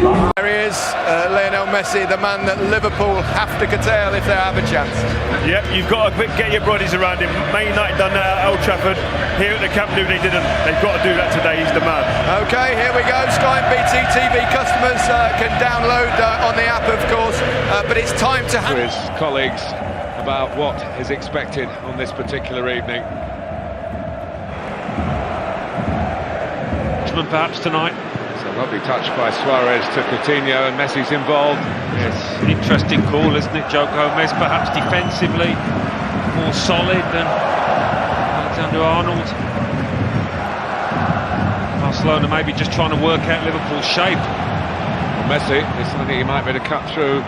There he is, Lionel Messi, the man that Liverpool have to curtail if they have a chance. Yep, you've got to get your bodies around him. Man United done that at Old Trafford. Here at the Camp Nou they didn't. They've got to do that today. He's the man. Okay, here we go. Sky and BT TV customers can download on the app, of course, but it's time to his colleagues about what is expected on this particular evening. Perhaps tonight. It's a lovely touch by Suarez to Coutinho, and Messi's involved. Yes, interesting call, isn't it, Joe Gomez? Perhaps defensively more solid than Alexander-Arnold. Barcelona maybe just trying to work out Liverpool's shape. Messi, it's something he might be able to cut through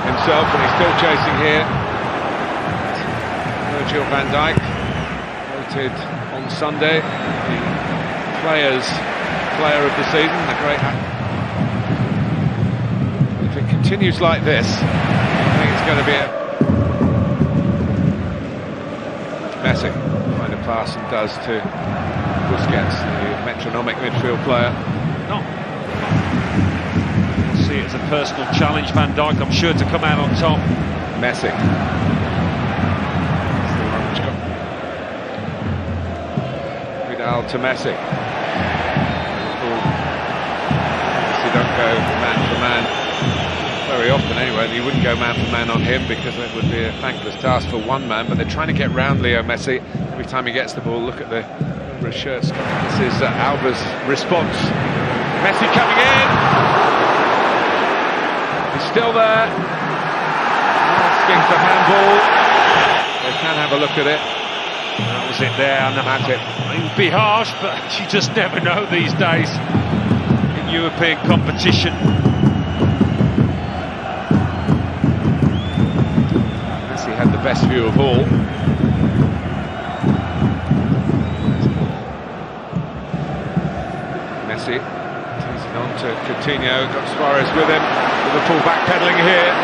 himself, and he's still chasing here. Virgil van Dijk, voted on Sunday the player of the season, a great if it continues like this, I think it's going to be Messi trying to pass, and does to Busquets, the metronomic midfield player. No. See it as a personal challenge, Van Dijk, I'm sure, to come out on top. Messi. Vidal to Messi. Don't go man for man very often anyway. You wouldn't go man for man on him because it would be a thankless task for one man, but they're trying to get round Leo Messi. Every time he gets the ball, look at the over his shirt. This is Alba's response. Messi coming in. He's still there. Asking for handball. They can have a look at it. That was it there. It would be harsh, but you just never know these days. European competition. Messi had the best view of all. Messi teasing on to Coutinho, got Suarez with him. Liverpool backpedaling here.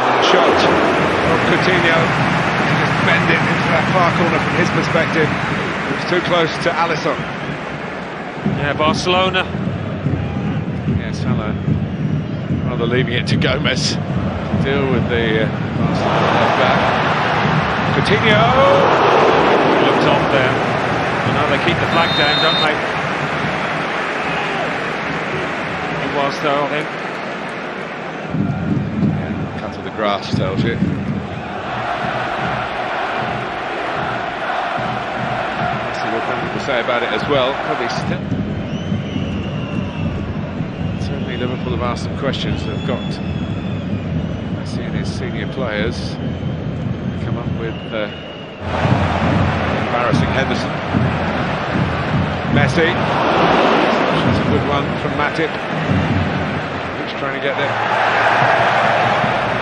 And a shot from Coutinho. Just bend it into that far corner from his perspective. It was too close to Alisson. Yeah, Barcelona. Yeah, Salah rather leaving it to Gomez to deal with the Barcelona left back. Coutinho! He looked off there. You know, they keep the flag down, don't they? He was, though, I think. Yeah, cut of the grass tells you. See what people say about it as well. Probably still. Certainly Liverpool have asked some questions. They've got Messi and his senior players come up with embarrassing Henderson. Messi, that's a good one from Matip. He's trying to get there.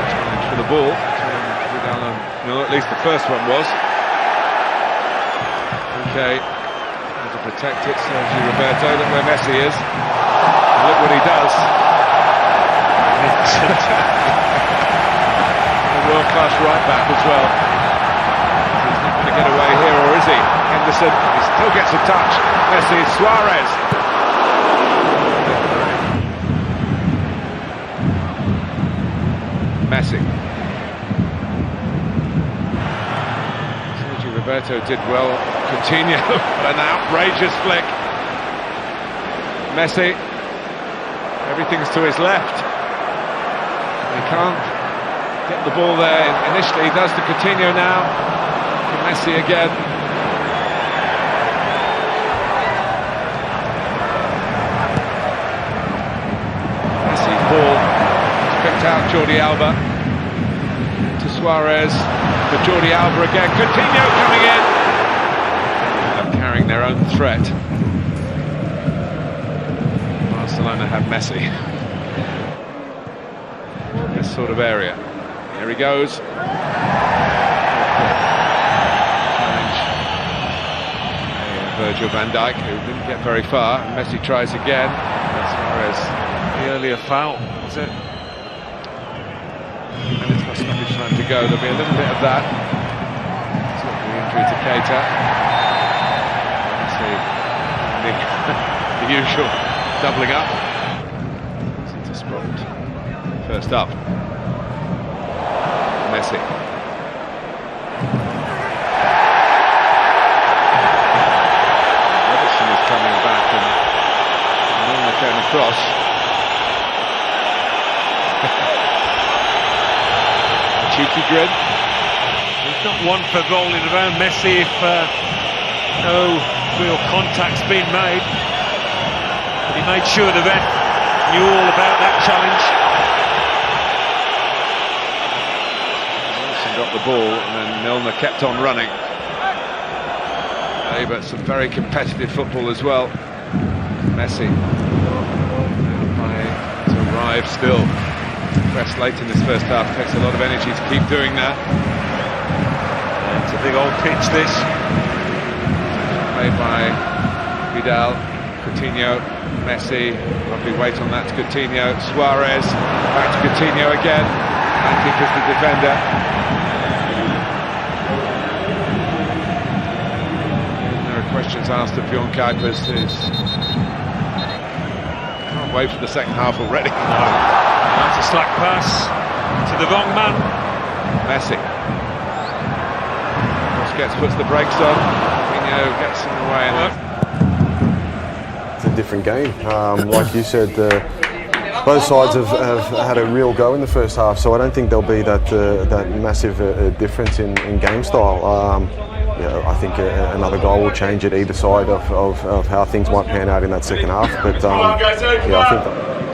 Challenge for the ball. Well, at least the first one was. Okay, to protect it, Sergio Roberto. Look where Messi is. Look what he does. A world-class right back as well. He's not going to get away here, or is he? Henderson, he still gets a touch. Messi, Suarez. Messi. Sergio Roberto did well. Coutinho, an outrageous flick. Messi. Everything's to his left. He can't get the ball there initially. He does to Coutinho now. To Messi again. Messi's ball. He's picked out Jordi Alba. To Suarez. To Jordi Alba again. Coutinho coming in. They're carrying their own threat. Barcelona have Messi. This sort of area. Here he goes. Challenge. Virgil van Dijk, who didn't get very far. And Messi tries again. Suarez. The earlier foul, was it? And it's got stoppage time to go. There'll be a little bit of that. The injury to Keita. The usual doubling up. It's spot. First up. Messi. Robertson is coming back and Milner came across. Cheeky grin. He's not one for rolling around Messi if no real contact's been made. But he made sure the ref knew all about that challenge. Wilson got the ball and then Milner kept on running. But some very competitive football as well. Messi to arrive still. Press late in this first half, takes a lot of energy to keep doing that. It's a big old pitch, this. Played by Vidal, Coutinho, Messi, lovely weight on that to Coutinho, Suarez, back to Coutinho again, Antic as the defender. And there are questions asked of Bjorn Kuipers, can't wait for the second half already. No. That's a slack pass to the wrong man. Messi. Busquets puts the brakes on. Coutinho gets in the way. It's a different game. Like you said, both sides have had a real go in the first half, so I don't think there'll be that massive difference in game style. I think another goal will change at either side of how things might pan out in that second half. But I think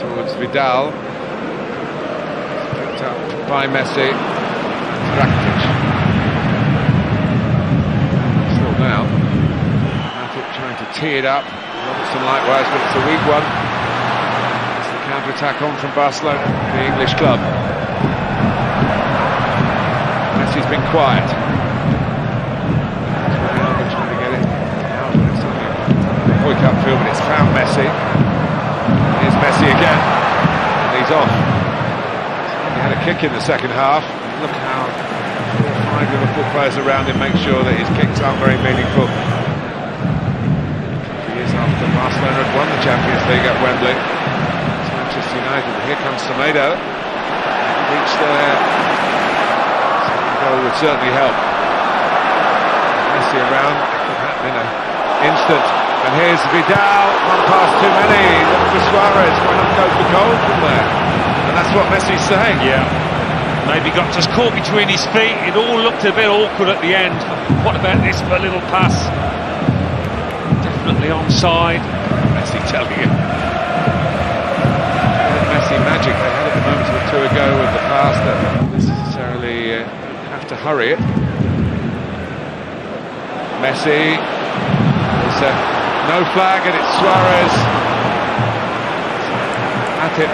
towards Vidal. Up by Messi, Rakitic. Still now. Matic trying to tee it up. Robertson likewise, but it's a weak one. It's the counter-attack on from Barcelona, the English club. Messi's been quiet. Trying to get it out, but it's only a quick upfield, but it's found Messi. Here's Messi again, and he's off. He had a kick in the second half. Look how 4 or 5 Liverpool players around him make sure that his kicks aren't very meaningful. Years after Barcelona had won the Champions League at Wembley. It's Manchester United. Here comes Semedo. He reached there. Second goal would certainly help. Messi around. It could happen in an instant. And here's Vidal. One pass too many. Look for Suarez. Why not go for goal from there? And that's what Messi's saying. Yeah. Maybe got just caught between his feet. It all looked a bit awkward at the end. What about this for a little pass? Definitely onside. Messi telling him. Messi magic they had at the moment or two ago with the pass that don't necessarily have to hurry it. Messi. There's no flag and it's Suarez. At it.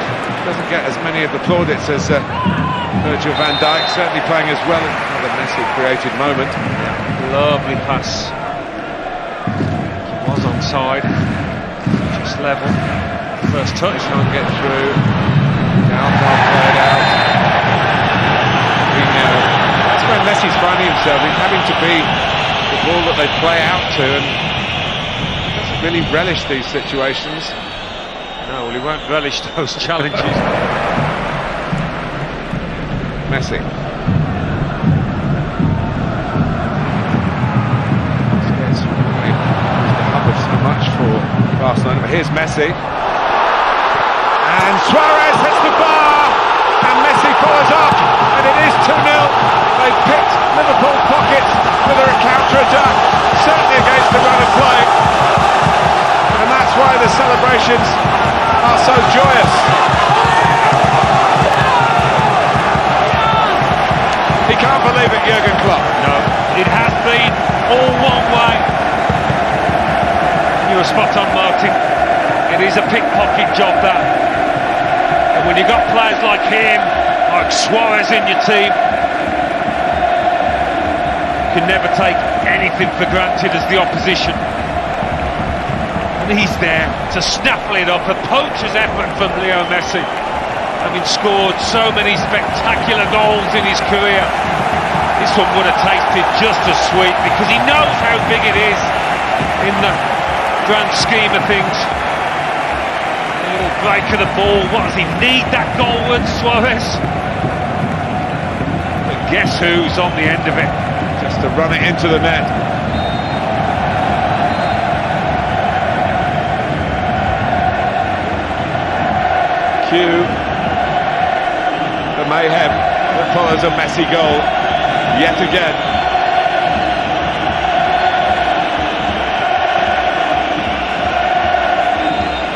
Doesn't get as many of the plaudits as Virgil van Dijk, certainly playing as well. Another Messi created moment. Lovely pass. He was onside. Just level. First touch. Can't get through. Now can't play it out. That's where Messi's finding himself. He's having to be the ball that they play out to, and doesn't really relish these situations. No, well, he won't relish those challenges. Messi. It's the hub of so much for Barcelona, but here's Messi. And Suarez hits the bar, and Messi follows up, and it is 2-0. They've picked Liverpool pockets with a counter-attack, certainly against the run of play. And that's why the celebrations are so joyous. He can't believe it, Jurgen Klopp. No, it has been all one way. You were spot on, Martin. It is a pickpocket job, that. And when you've got players like him, like Suarez in your team, you can never take anything for granted as the opposition. And he's there to snaffle it up, a poacher's effort from Leo Messi, having scored so many spectacular goals in his career. This one would have tasted just as sweet because he knows how big it is in the grand scheme of things. break of the ball. What does he need that goalward, Suarez? But guess who's on the end of it? Just to run it into the net. Cue the mayhem that follows a Messi goal yet again.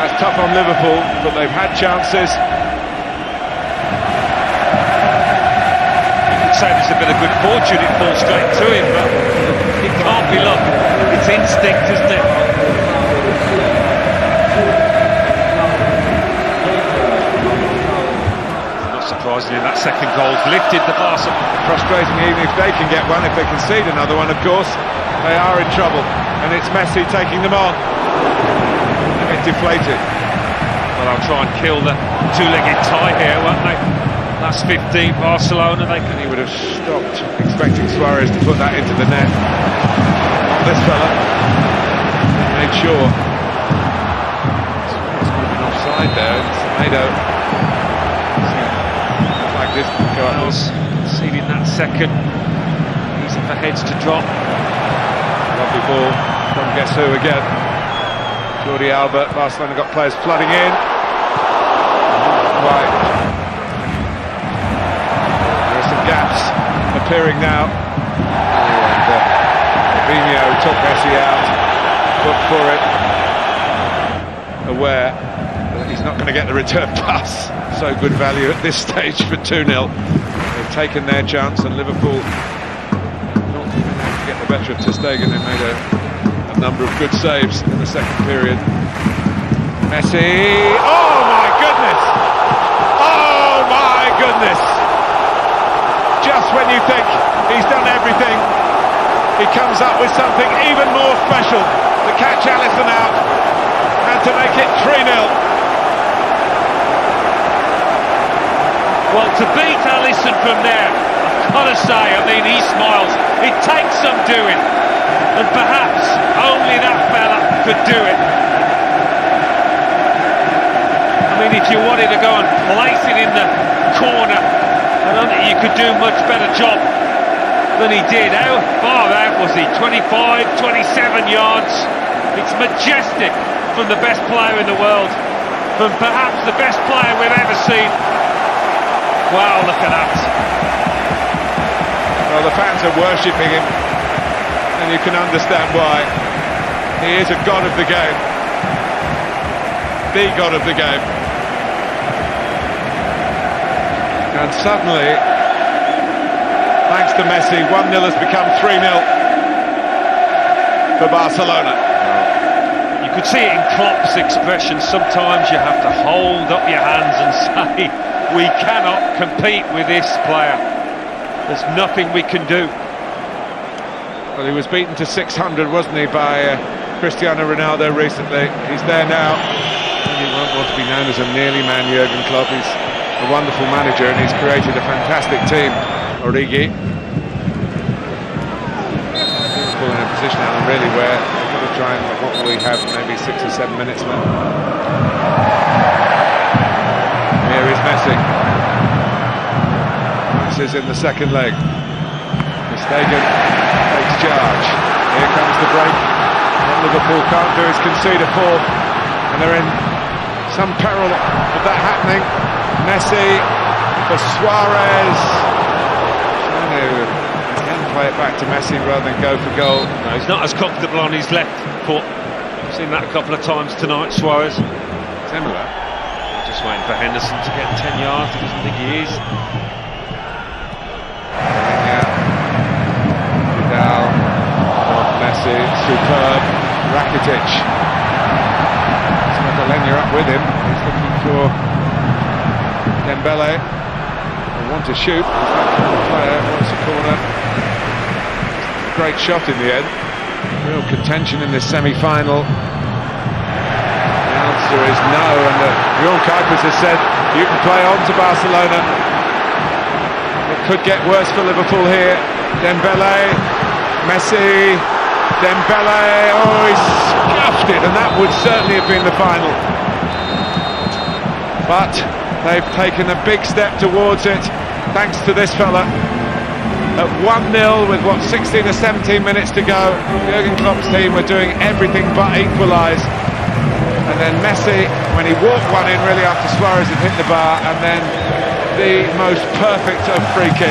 That's tough on Liverpool, but they've had chances. You could say there's a bit of good fortune, it falls straight to him, but it can't be luck. It's instinct, isn't it? Surprisingly, that second goal's lifted the Barca. Frustrating even if they can get one. If they concede another one, of course, they are in trouble. And it's Messi taking them on. They get deflated. Well, I'll try and kill the two-legged tie here, won't they? Last 15, Barcelona, they can... He would have stopped expecting Suarez to put that into the net. Not this fella. He made sure. Suarez would have been offside there. It's Semedo. This could go up. Conceding that second, easy for heads to drop. Lovely ball from guess who again? Jordi Alba. Barcelona got players flooding in. Right. There are some gaps appearing now. And Fabinho took Messi out, looked for it, aware that he's not going to get the return pass. So good value at this stage for 2-0. They've taken their chance, and Liverpool not been able to get the better of ter Stegen. They made a number of good saves in the second period. Messi, oh my goodness! Oh my goodness! Just when you think he's done everything, he comes up with something even more special to catch Alisson out and to make it 3-0. Well, to beat Alisson from there, I've got to say, I mean, he smiles. It takes some doing, and perhaps only that fella could do it. I mean, if you wanted to go and place it in the corner, I don't think you could do a much better job than he did. How far out was he? 25, 27 yards. It's majestic from the best player in the world, from perhaps the best player we've ever seen. Wow, look at that. Well, the fans are worshipping him, and you can understand why. He is a god of the game. The god of the game. And suddenly, thanks to Messi, 1-0 has become 3-0 for Barcelona. You could see it in Klopp's expression. Sometimes you have to hold up your hands and say, we cannot compete with this player. There's nothing we can do. Well, he was beaten to 600, wasn't he, by Cristiano Ronaldo recently. He's there now. He won't want to be known as a nearly man, Jurgen Klopp. He's a wonderful manager, and he's created a fantastic team. Origi. Liverpool in a position, Alan, really, where they've got to try and, what will we have, maybe 6 or 7 minutes left. Here is Messi. This is in the second leg. ter Stegen takes charge. Here comes the break. What Liverpool can't do is concede a fourth, and they're in some peril of that happening. Messi for Suarez. Trying to again play it back to Messi rather than go for goal. No, he's not as comfortable on his left foot. I've seen that a couple of times tonight, Suarez. Similar. Just waiting for Henderson to get 10 yards. He doesn't think he is. Vidal, Messi, superb. Rakitic. Madalena up with him. He's looking for Dembele. They want to shoot. The player wants a corner. Great shot in the end. Real contention in this semi-final. The answer is no, and Bjorn Kuipers has said you can play on to Barcelona. It could get worse for Liverpool here. Dembele, Messi, Dembele, oh, he scuffed it, and that would certainly have been the final. but they've taken a big step towards it thanks to this fella. At 1-0 with 16 or 17 minutes to go, Jurgen Klopp's team were doing everything but equalise. And then Messi, when he walked one in really after Suarez had hit the bar, and then the most perfect of free kicks.